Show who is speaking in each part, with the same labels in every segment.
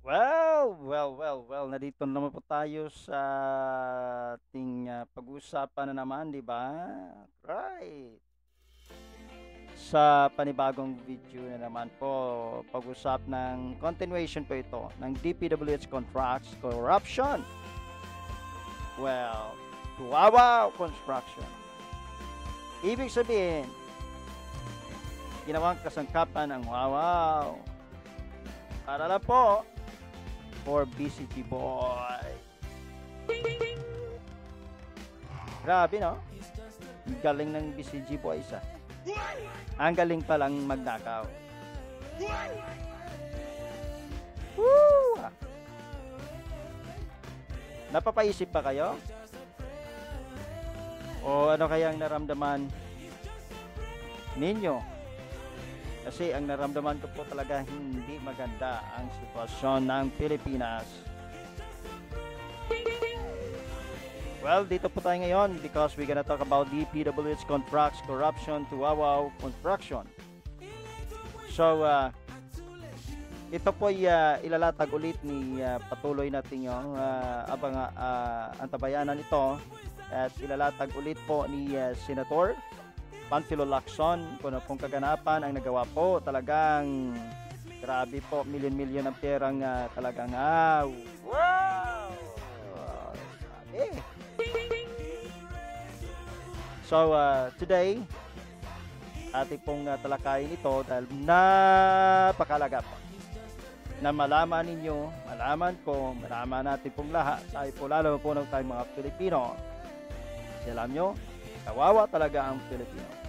Speaker 1: Well, nandito na naman po tayo sa ating pag-uusapan na naman, di ba? Right. Sa panibagong video na naman po, pag-usap ng continuation po ito ng DPWH Contracts Corruption. Well, Tuwawa Construction. Ibig sabihin, ginawang kasangkapan ng Wawaw. Para lang po, for BCG Boy. Grabe, no? Ang galing ng BCG Boys, ah. Ang galing palang magnakaw. Woo! Napapaisip ba kayo? O ano kayang naramdaman ninyo? Kasi ang naramdaman ko po talaga hindi maganda ang sitwasyon ng Pilipinas. Well, dito po tayo ngayon because we're gonna talk about DPWH Contracts Corruption to Wawaw Construction. So, ito po ilalatag ulit ni patuloy natin yung antabayanan ito at ilalatag ulit po ni Senator Panfilo Lacson kung kaganapan ang nagawa po. Talagang grabe po, milyon-milyon ang perang talagang wow! Grabe. So today ating pong talakayin ito dahil napakalaga po na malaman ninyo, malaman ko, malaman natin pong lahat, tayo po lalo po ng tayong mga Pilipino. Kasi alam nyo, kawawa talaga ang Pilipino.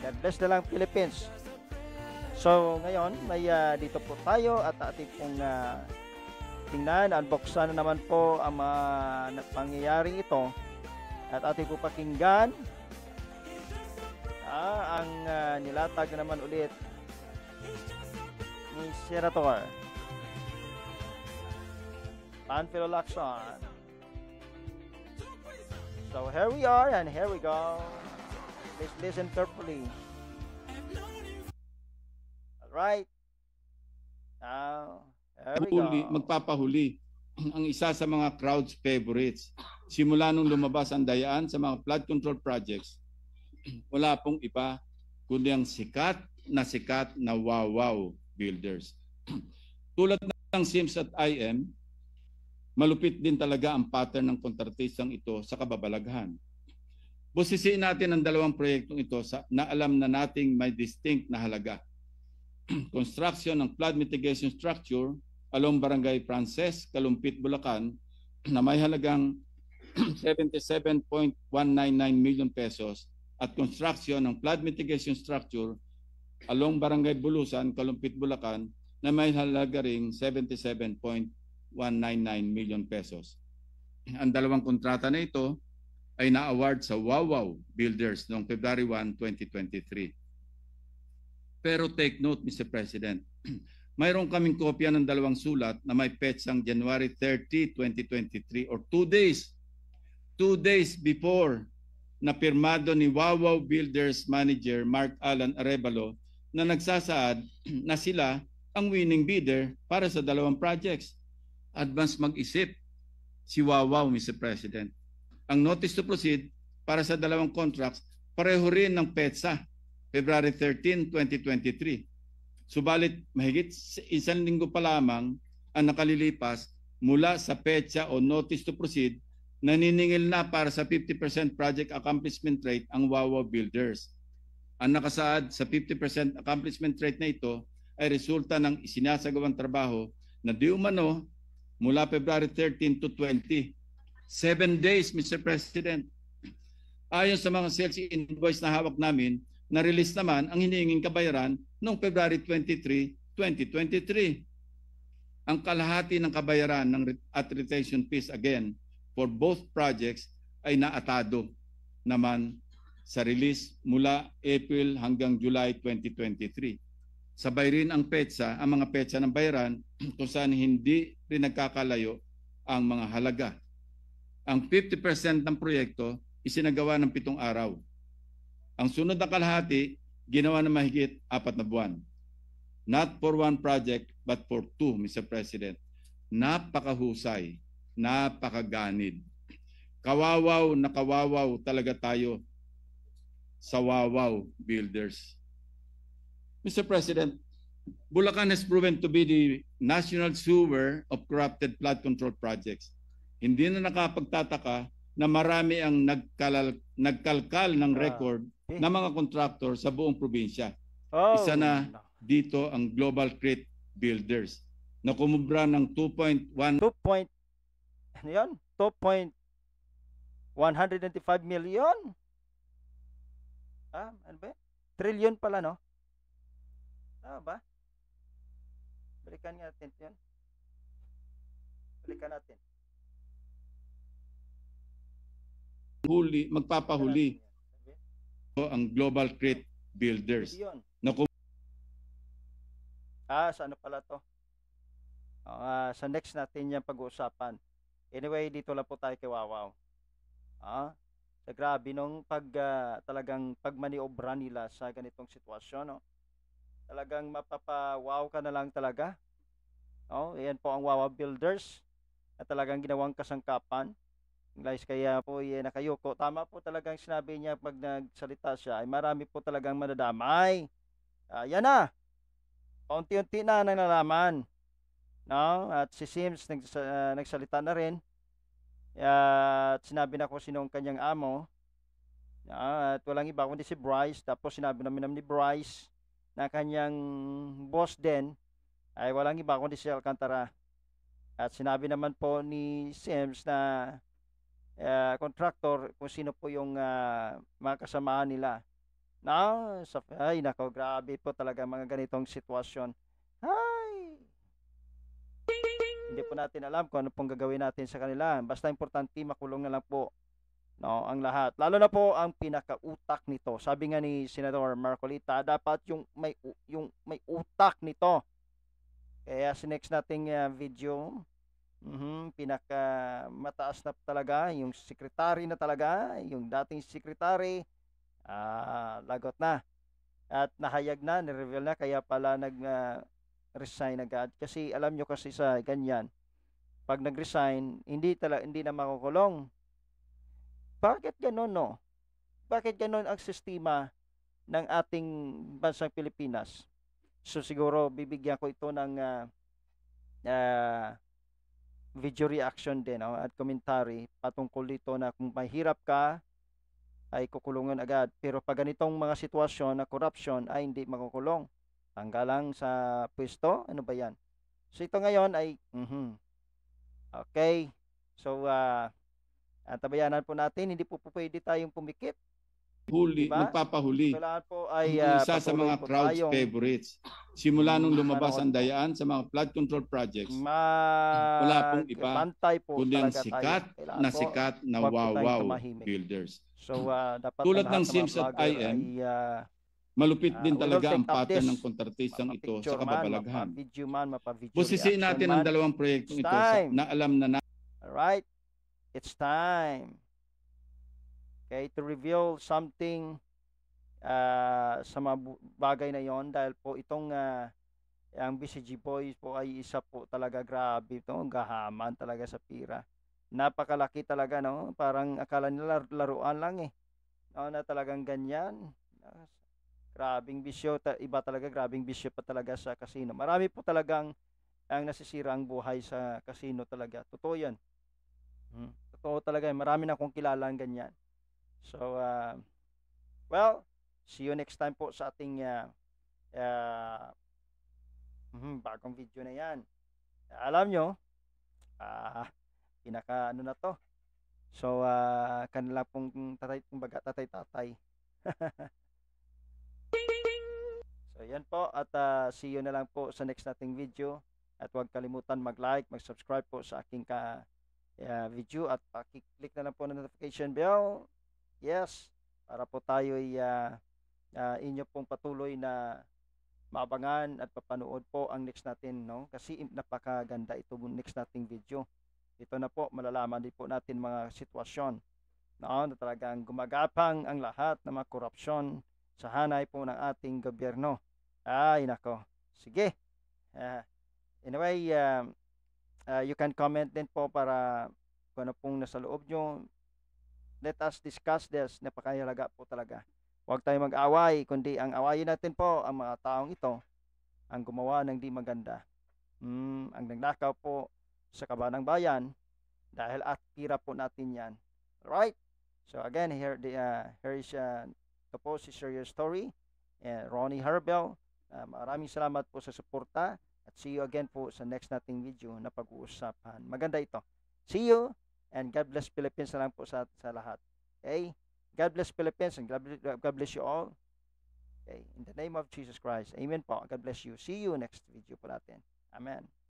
Speaker 1: God bless na lang Philippines. So ngayon, may dito po tayo at ating pong tingnan, unboxan na naman po ang mga pangyayaring ito at ating po pakinggan ang nilatag naman ulit ni Senator Panfilo Lacson. So here we are and here we go. Please listen carefully. Alright. Now, here we go.
Speaker 2: Magpapahuli ang isa sa mga crowd's favorites. Simula nung lumabas ang dayaan sa mga flood control projects, wala pong iba kundi ang sikat na Wawaw builders. Tulad ng SIMS at IM, malupit din talaga ang pattern ng kontratistang ito sa kababalaghan. Busisiin natin ang dalawang proyektong ito na alam na nating may distinct na halaga. Construction ng flood mitigation structure along Barangay Frances, Kalumpit, Bulacan na may halagang 77.199 million pesos at construction ng flood mitigation structure along Barangay Bulusan, Kalumpit, Bulacan na may halaga ring 77.199 million pesos. Ang dalawang kontrata na ito ay na-award sa Wawaw Builders noong February 1, 2023. Pero take note, Mr. President, mayroon kaming kopya ng dalawang sulat na may petsang January 30, 2023 or 2 days before na pirmado ni Wawaw Builders Manager Mark Alan Arevalo na nagsasaad na sila ang winning bidder para sa dalawang projects. Advance mag-isip si Wawaw, Mr. President. Ang notice to proceed para sa dalawang contracts pareho rin ng petsa, February 13, 2023. Subalit mahigit isang linggo pa lamang ang nakalilipas mula sa petsa o notice to proceed, naniningil na para sa 50% project accomplishment rate ang Wawaw Builders. Ang nakasaad sa 50% accomplishment rate na ito ay resulta ng isinasagawang trabaho na di umano mula February 13 to 20. 7 days, Mr. President. Ayon sa mga sales invoice na hawak namin, na-release naman ang hinihinging kabayaran noong February 23, 2023. Ang kalahati ng kabayaran at retention fees again for both projects ay naatado naman sa release mula April hanggang July 2023. Sabay rin ang mga petsa ng bayaran kung saan hindi rin nagkakalayo ang mga halaga. Ang 50% ng proyekto isinagawa ng 7 araw. Ang sunod na kalahati, ginawa na mahigit 4 na buwan. Not for one project, but for two, Mr. President. Napakahusay, napakaganid. Kawawaw na kawawaw talaga tayo sa Wawaw Builders. Mr. President, Bulacan has proven to be the national sewer of corrupted flood control projects. Hindi na nakapagtataka na marami ang nagkalkal ng record ng mga kontraktor sa buong probinsya. Isa na dito ang Global Crete Builders na kumubra ng 2.1
Speaker 1: 2.195 million. Ano ba? Trillion pala, no? Ba? Balikan nga natin 'yon. Balikan natin.
Speaker 2: Magpapahuli ang Global Crete Builders.
Speaker 1: Sa ano pala to? Sa next natin yan pag-uusapan. Anyway, dito lang po tayo kay Wawaw. Sa grabe nung talagang pagmaniobra nila sa ganitong sitwasyon, no? Talagang mapapawaw ka na lang talaga. Ayan po ang Wawaw Builders na talagang ginawang kasangkapan. Guys, kaya po nakayuko. Tama po talagang sinabi niya pag nagsalita siya ay marami po talagang madadamay. Yan na. Paunti-unti na nalalaman. No? At si Sims nagsalita na rin. At sinabi na ko sinong kanyang amo. At walang iba kundi si Bryce. Tapos sinabi namin ni Bryce na kanyang boss din ay walang iba kundi si Alcantara. At sinabi naman po ni Sims na contractor kung sino po yung mga kasamahan nila. Ay nako, grabe po talaga mga ganitong sitwasyon. Ay, hindi po natin alam kung ano pong gagawin natin sa kanila. Basta importante makulong na lang po, no, ang lahat. Lalo na po ang pinakautak nito. Sabi nga ni Senador Marcolita, dapat yung may utak nito. Kaya sa next nating video, pinaka mataas na talaga yung secretary na talaga, yung dating secretary, lagot na at nahayag na, nireveal na, kaya pala resign agad. Kasi alam nyo kasi sa ganyan, pag nag-resign, hindi na makukulong. Bakit ganun, no? Bakit ganun ang sistema ng ating bansang Pilipinas? So siguro bibigyan ko ito ng video reaction din, no? At commentary patungkol dito na kung mahirap ka ay kukulungan agad, pero pag ganitong mga sitwasyon na corruption ay hindi makukulong, tanggalang sa pwesto. Ano ba yan? So ito ngayon ay okay, so tabayanan po natin, hindi po pwede tayong pumikit. Diba?
Speaker 2: Magpapahuli.
Speaker 1: Kailangan po ay
Speaker 2: isa sa mga crowd's favorites. Simula nung lumabas ang dayaan sa mga flood control projects, wala pong iba kundi ang sikat na Wawaw Builders.
Speaker 1: So dapat
Speaker 2: tulad ng Sims at IM, malupit din talaga ang pattern ng kontratistang ito sa kababalaghan. Busisiin natin ang dalawang proyektong ito na alam na
Speaker 1: Alright, it's time. Okay, to reveal something sa mga bagay na yon, dahil po itong ang BCG Boys po ay isa po talaga, grabe ito, gahaman talaga sa pira. Napakalaki talaga, no? Parang akala nila laruan lang no, na talagang ganyan. Grabing bisyo, iba talaga, grabing bisyo pa talaga sa casino. Marami po talagang ang nasisira ang buhay sa casino talaga. Totoo yan. Totoo talaga, marami na akong kilalang ganyan. So, well, see you next time po sa ating bagong video na yan. Alam nyo, pinaka ano na to. So, kanila pong tatay. So, yan po. At see you na lang po sa next nating video. At huwag kalimutan mag-like, mag-subscribe po sa aking video. At pakiclick na lang po ng notification bell. Yes, para po tayo ay inyo pong patuloy na maabangan at papanood po ang next natin, no? Kasi napakaganda ito next nating video. Ito na po, malalaman din po natin mga sitwasyon, no, na talagang gumagapang ang lahat ng mga korupsyon sa hanay po ng ating gobyerno. Ay nako, Sige. Anyway, you can comment din po para kung ano pong nasa loob nyo. Let us discuss this. Napakahalaga po talaga. Huwag tayo mag-away, kundi ang awayin natin po ang mga taong ito ang gumawa ng di maganda. Ang nagnakaw po sa kabanang bayan dahil at tira po natin yan. Alright? So again, here is ito po si Serious Story and Ronnie Herbel. Maraming salamat po sa suporta at see you again po sa next nating video na pag-uusapan. Maganda ito. See you and God bless Philippines na lang po sa lahat. Okay? God bless Philippines and God bless you all. Okay, in the name of Jesus Christ. Amen po. God bless you. See you next video po natin. Amen.